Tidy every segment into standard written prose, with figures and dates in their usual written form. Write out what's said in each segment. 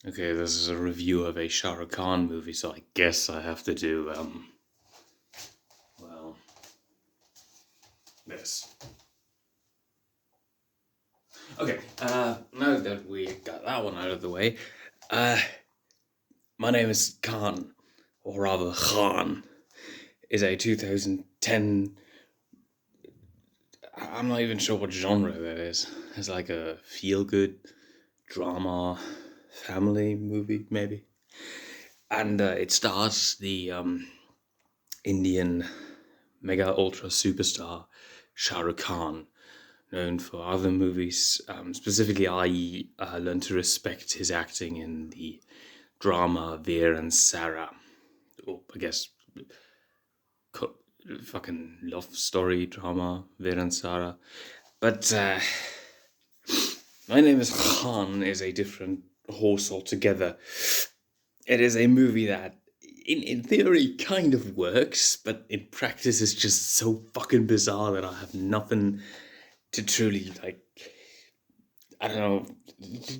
Okay, this is a review of a Shah Rukh Khan movie, so I guess I have to do, well, this. Okay, now that we got that one out of the way, uh, my name is Khan, or rather Khan, is a 2010, I'm not even sure what genre that is. It's like a feel-good drama family movie, maybe. And it stars the Indian mega ultra superstar Shah Rukh Khan, known for other movies. Specifically, I learned to respect his acting in the drama Veer and Sarah, or I guess fucking love story drama Veer and Sarah. But My Name is Khan is a different horse altogether. It is a movie that, in theory, kind of works, but in practice is just so fucking bizarre that I have nothing to truly, like, I don't know,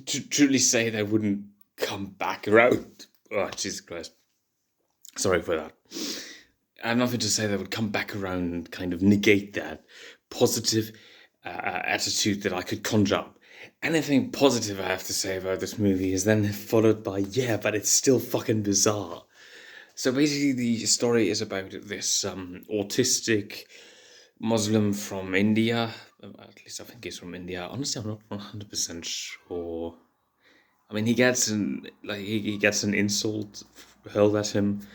to truly say that wouldn't come back around. Oh, Jesus Christ. Sorry for that. I have nothing to say that would come back around and kind of negate that positive attitude that I could conjure up. Anything positive I have to say about this movie is then followed by, yeah, but it's still fucking bizarre. So basically, the story is about this autistic Muslim from India. At least I think he's from India. Honestly, I'm not 100% sure. I mean, he gets an insult hurled at him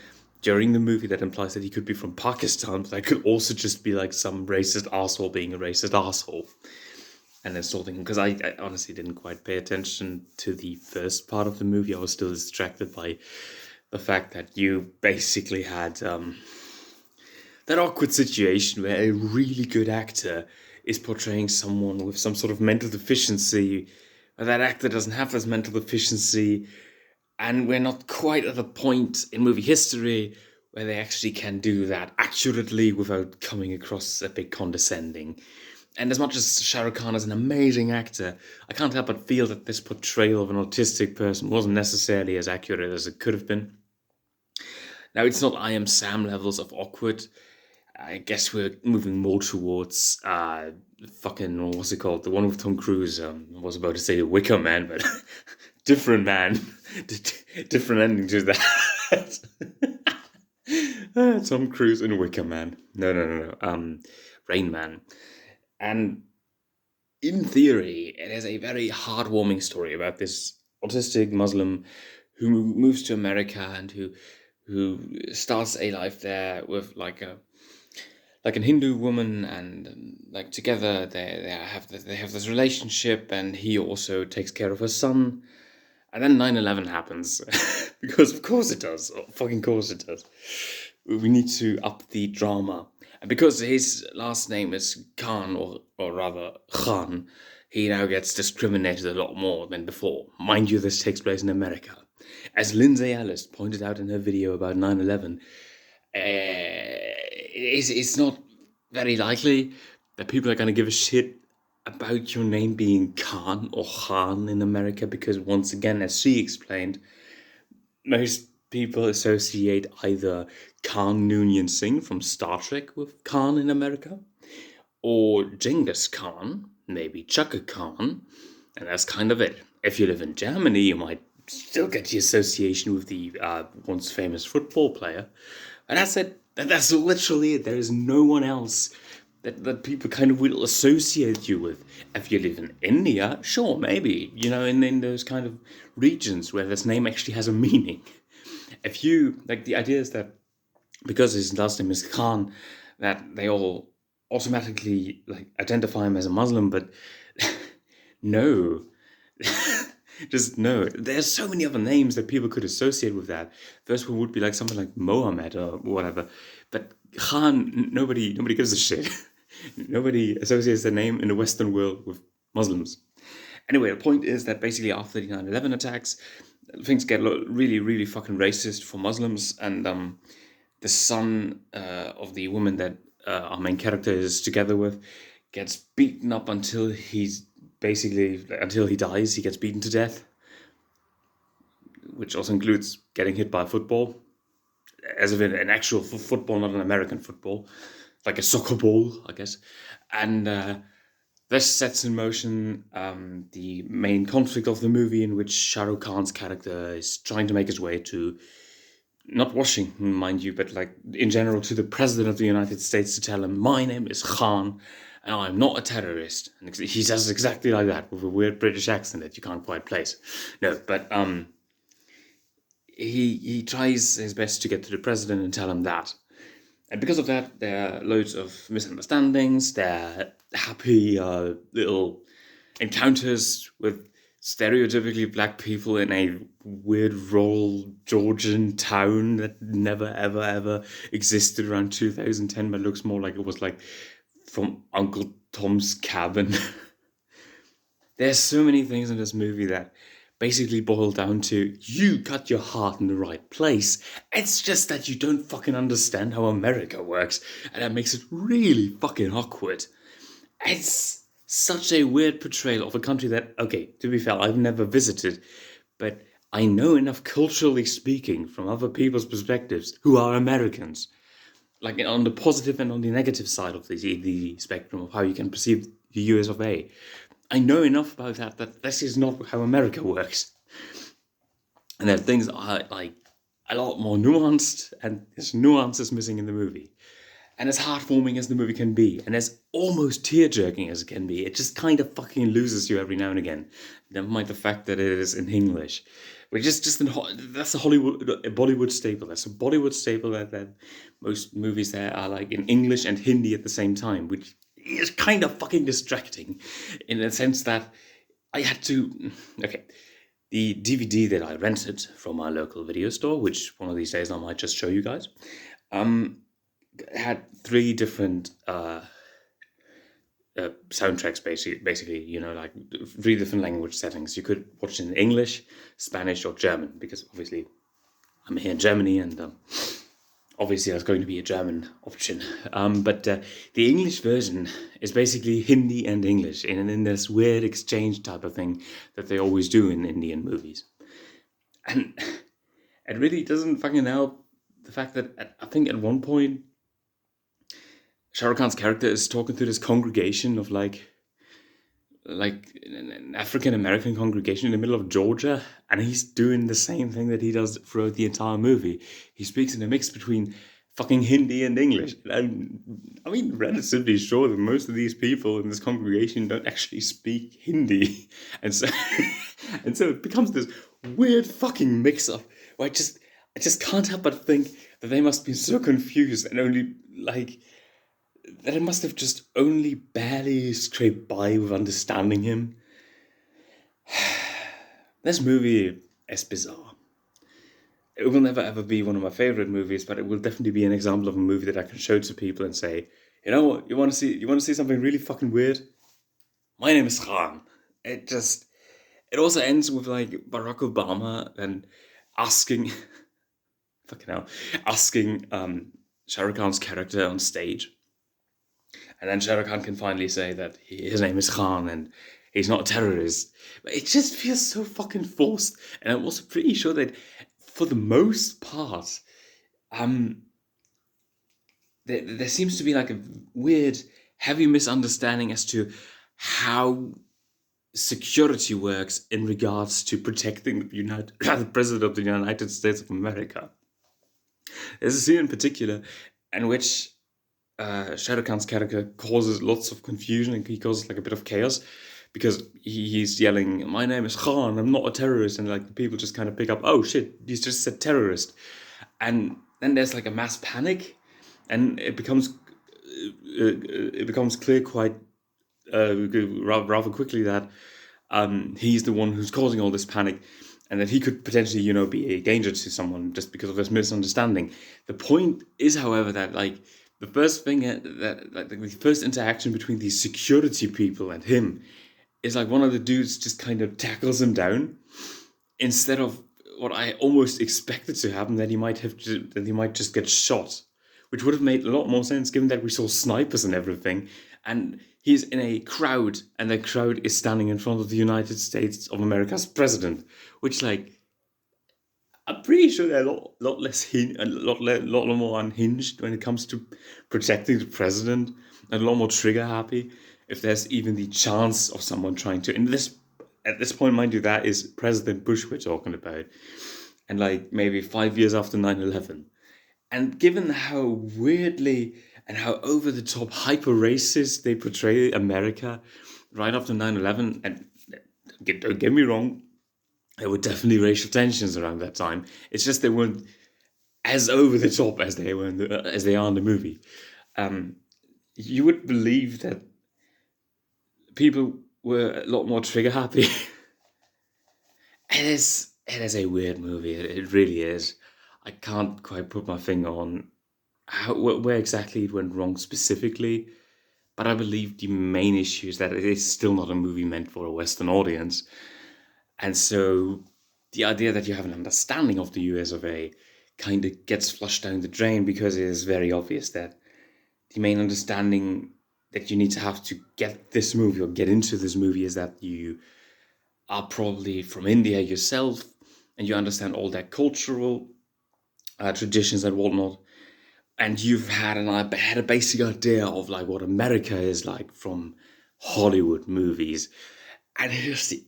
during the movie that implies that he could be from Pakistan, but that could also just be like some racist asshole being a racist asshole and insulting him. Because I honestly didn't quite pay attention to the first part of the movie. I was still distracted by the fact that you basically had that awkward situation where a really good actor is portraying someone with some sort of mental deficiency, but that actor doesn't have this mental deficiency, and we're not quite at a point in movie history where they actually can do that accurately without coming across a bit condescending. And as much as Shah Rukh Khan is an amazing actor, I can't help but feel that this portrayal of an autistic person wasn't necessarily as accurate as it could have been. Now, it's not I Am Sam levels of awkward. I guess we're moving more towards fucking, what's it called? The one with Tom Cruise. I was about to say the Wicker Man, but different man. Different ending to that. Tom Cruise and Wicker Man. No. Rain Man. And in theory, it is a very heartwarming story about this autistic Muslim who moves to America and who starts a life there with like an Hindu woman, and like together they have this relationship, and he also takes care of her son. And then 9/11 happens because of course it does. Oh, fucking course it does. We need to up the drama. And because his last name is Khan, or rather Khan, he now gets discriminated a lot more than before. Mind you, this takes place in America. As Lindsay Ellis pointed out in her video about 9/11, it's not very likely that people are going to give a shit about your name being Khan or Khan in America, because once again, as she explained, most people associate either Khan Noonien Singh from Star Trek with Khan in America, or Genghis Khan, maybe Chaka Khan, and that's kind of it. If you live in Germany, you might still get the association with the once famous football player, and that's it. That's literally it. There is no one else that people kind of will associate you with. If you live in India, sure, maybe, in those kind of regions where this name actually has a meaning. If you, like, the idea is that because his last name is Khan, that they all automatically, like, identify him as a Muslim, but no. Just no. There's so many other names that people could associate with that. First one would be like something like Mohammed or whatever. But Khan, nobody gives a shit. Nobody associates their name in the Western world with Muslims. Anyway, the point is that basically after the 9/11 attacks, things get really, really fucking racist for Muslims, and the son of the woman that our main character is together with gets beaten up until he dies. He gets beaten to death. which also includes getting hit by a football, as if an actual football, not an American football, like a soccer ball, I guess. And this sets in motion the main conflict of the movie, in which Shah Rukh Khan's character is trying to make his way to, not Washington, mind you, but like in general to the President of the United States to tell him, my name is Khan, and I'm not a terrorist. And he says exactly like that, with a weird British accent that you can't quite place. No, but he tries his best to get to the President and tell him that. And because of that, there are loads of misunderstandings. There are happy little encounters with stereotypically black people in a weird rural Georgian town that never, ever, ever existed around 2010, but looks more like it was like from Uncle Tom's Cabin. There's so many things in this movie that basically boil down to, you got your heart in the right place. It's just that you don't fucking understand how America works, and that makes it really fucking awkward. It's such a weird portrayal of a country that, okay, to be fair, I've never visited, but I know enough culturally speaking from other people's perspectives who are Americans, like on the positive and on the negative side of the spectrum of how you can perceive the US of A. I know enough about that this is not how America works. And that things are like a lot more nuanced, and this nuance is missing in the movie. And as heartwarming as the movie can be, and as almost tear-jerking as it can be, it just kind of fucking loses you every now and again. Never mind the fact that it is in English, which is just that's a Bollywood staple. That's a Bollywood staple that most movies there are like in English and Hindi at the same time, which is kind of fucking distracting, in the sense that I had to. Okay, the DVD that I rented from my local video store, which one of these days I might just show you guys, had three different soundtracks, basically, you know, like three different language settings. You could watch it in English, Spanish, or German, because obviously I'm here in Germany, and obviously there's going to be a German option. But the English version is basically Hindi and English in this weird exchange type of thing that they always do in Indian movies. And it really doesn't fucking help the fact that I think at one point Shah Rukh Khan's character is talking to this congregation of like an African American congregation in the middle of Georgia, and he's doing the same thing that he does throughout the entire movie. He speaks in a mix between fucking Hindi and English. And I mean, relatively sure that most of these people in this congregation don't actually speak Hindi, and so it becomes this weird fucking mix-up where I just can't help but think that they must be so confused and only like. That it must have just only barely scraped by with understanding him. This movie is bizarre. It will never ever be one of my favorite movies, but it will definitely be an example of a movie that I can show to people and say, you know what, you want to see something really fucking weird? My name is Khan. It also ends with like Barack Obama and asking Shah Rukh Khan's character on stage. And then Shah Rukh Khan can finally say that his name is Khan and he's not a terrorist. But it just feels so fucking forced. And I'm also pretty sure that for the most part, there seems to be like a weird, heavy misunderstanding as to how security works in regards to protecting the President of the United States of America. There's a scene in particular in which Shah Rukh Khan's character causes lots of confusion, and he causes like a bit of chaos because he's yelling, my name is Khan, I'm not a terrorist, and like the people just kind of pick up, oh shit, he's just said terrorist. And then there's like a mass panic, and it becomes clear quite rather quickly that he's the one who's causing all this panic, and that he could potentially, you know, be a danger to someone just because of this misunderstanding. The point is, however, that like the first thing the first interaction between these security people and him is like one of the dudes just kind of tackles him down instead of what I almost expected to happen, that he might just get shot, which would have made a lot more sense given that we saw snipers and everything, and he's in a crowd, and the crowd is standing in front of the United States of America's president, which like I'm pretty sure they're a lot more unhinged when it comes to protecting the president, and a lot more trigger happy if there's even the chance of someone trying to. And this, at this point, mind you, that is President Bush we're talking about, and like maybe 5 years after 9/11. And given how weirdly and how over the top hyper racist they portray America right after 9/11, and don't get me wrong, there were definitely racial tensions around that time. It's just they weren't as over the top as they were as they are in the movie. Um, you would believe that people were a lot more trigger happy. It is a weird movie. It really is. I can't quite put my finger on where exactly it went wrong specifically, but I believe the main issue is that it is still not a movie meant for a Western audience. And so the idea that you have an understanding of the US of A kind of gets flushed down the drain because it is very obvious that the main understanding that you need to have to get this movie or get into this movie is that you are probably from India yourself and you understand all their cultural traditions and whatnot, and you've had a basic idea of like what America is like from Hollywood movies. And here's the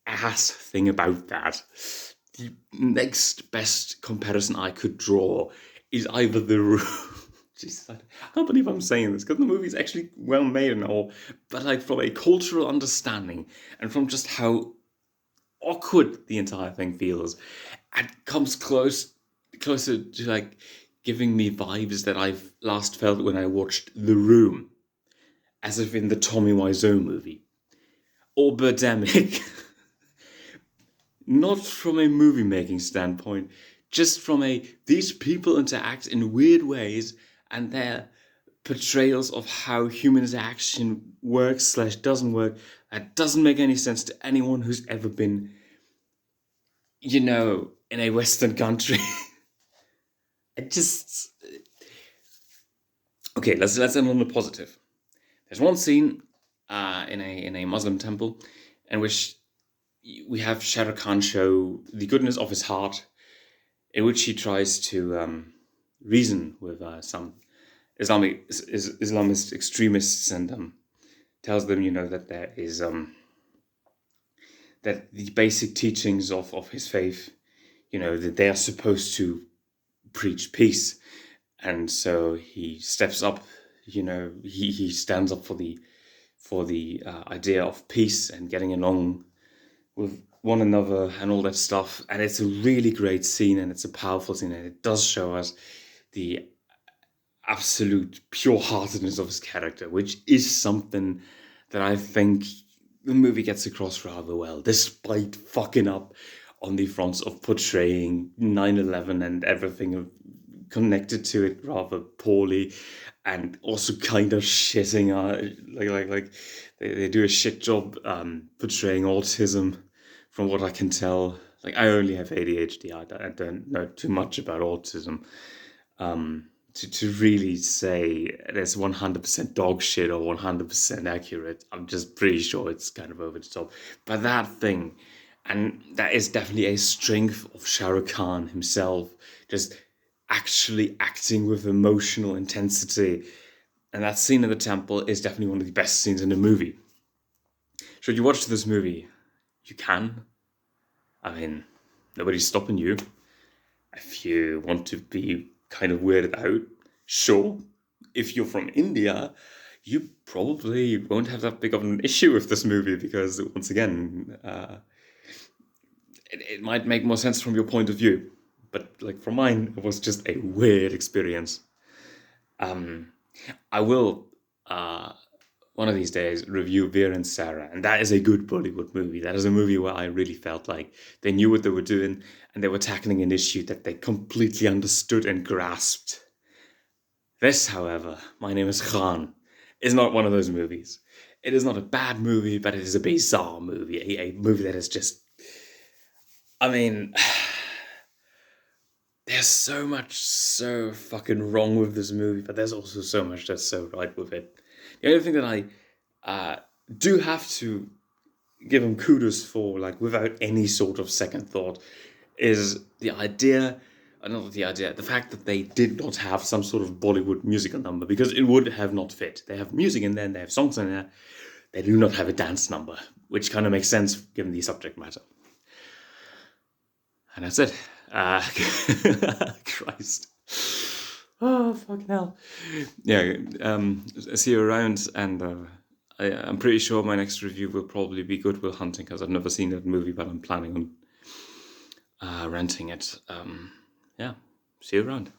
ass thing about that. The next best comparison I could draw is either The Room. Jesus, I can't believe I'm saying this because the movie's actually well made and all, but like from a cultural understanding and from just how awkward the entire thing feels, and comes closer to like giving me vibes that I've last felt when I watched The Room, as if in the Tommy Wiseau movie or Birdemic. Not from a movie making standpoint, just from these people interact in weird ways and their portrayals of how human interaction works slash doesn't work, that doesn't make any sense to anyone who's ever been, in a Western country. It just okay. Let's end on the positive. There's one scene in a Muslim temple in which we have Shah Rukh Khan show the goodness of his heart, in which he tries to reason with some Islamist extremists and tells them, that there is that the basic teachings of his faith, that they are supposed to preach peace, and so he steps up. He stands up for the idea of peace and getting along with one another and all that stuff. And it's a really great scene and it's a powerful scene, and it does show us the absolute pure-heartedness of his character, which is something that I think the movie gets across rather well, despite fucking up on the fronts of portraying 9/11 and everything connected to it rather poorly, and also kind of shitting like they do a shit job portraying autism, from what I can tell. Like, I only have ADHD. I don't know too much about autism. To really say it's 100% dog shit or 100% accurate, I'm just pretty sure it's kind of over the top. But that thing, and that is definitely a strength of Shah Rukh Khan himself, just actually acting with emotional intensity. And that scene in the temple is definitely one of the best scenes in the movie. Should you watch this movie? You can. I mean, nobody's stopping you. If you want to be kind of weirded out, sure. If you're from India, you probably won't have that big of an issue with this movie because, once again, it might make more sense from your point of view. But like from mine, it was just a weird experience. I will one of these days review Veer and Sarah, and that is a good Bollywood movie. That is a movie where I really felt like they knew what they were doing and they were tackling an issue that they completely understood and grasped. This, however, My Name is Khan, is not one of those movies. It is not a bad movie, but it is a bizarre movie, a movie that is just, I mean, there's so much so fucking wrong with this movie, but there's also so much that's so right with it. The only thing that I do have to give him kudos for, like without any sort of second thought, is the idea, not the idea, the fact that they did not have some sort of Bollywood musical number, because it would have not fit. They have music in there, and they have songs in there. They do not have a dance number, which kind of makes sense given the subject matter. And that's it. Christ. Oh, fucking hell. Yeah, see you around, and I'm pretty sure my next review will probably be Good Will Hunting, because I've never seen that movie, but I'm planning on renting it. Yeah, see you around.